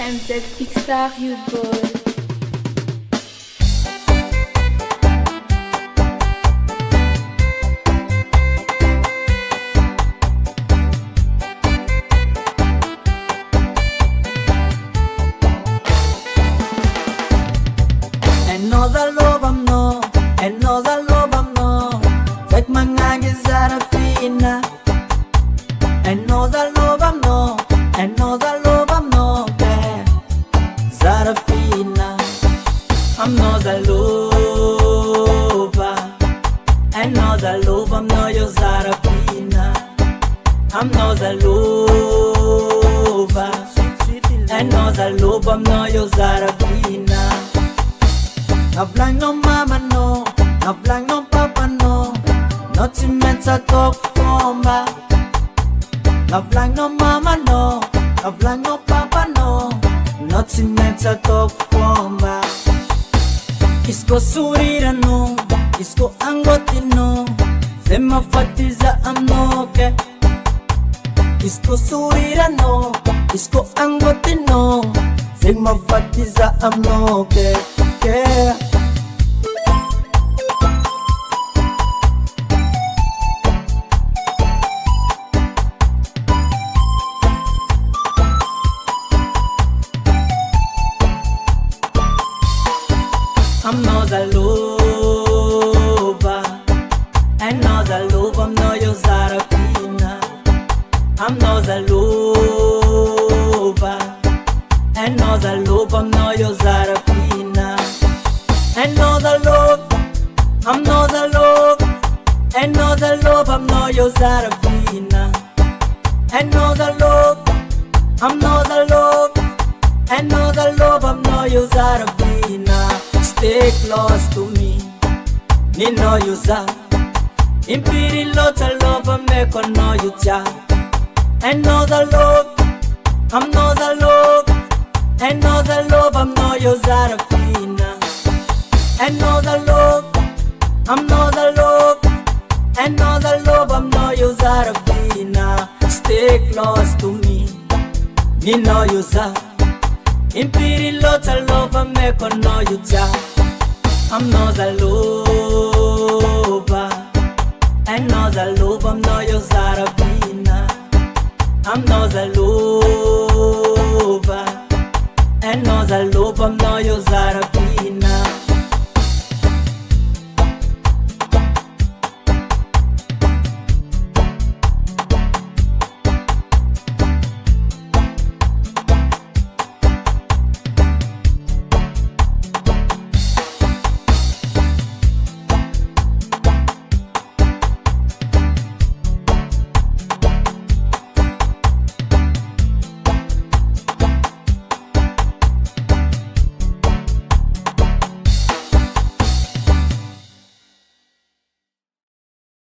MZ Pixar U-Boy. Another love I'm no, another love I'm no. Take my nagis Zarafina. Another love I'm no, another love I'm no. Zarafina. I'm not a lover. Another love I'm no, you're Zarafina. I'm not a lover. Another love I'm no, you're Zarafina. Navlang no mama no, navlang no papa no, not meant to talk for me. Navlang no mama no, navlang no papa no, not meant to talk for me. Isko surira no, isko angoti no, sema fatiza amnoke. Isko surira no, isko angoti no, sema fatiza amnoke. Yeah. I'm not a lover, another love, I'm not your Zarafina. I'm not a lover, another love, I'm not your Zarafina. Another love, I'm not a love, another love, I'm not your Zarafina. Another love, I'm not a love, another love, I'm not your Zarafina. Stay close to me, ni know you za. Impiri lotta love, I'm make on know you cha. Another love, I'm not a love, another love, I'm not your Zarafina. Another love, I'm not a love, another love, I'm not your Zarafina. Stay close to me, ni know you za. Impiri lotta love, I'm make on know you cha. I'm not a lover, another love, I'm not your Zarafina. I'm not a lover, another love, I'm not your Zarafina.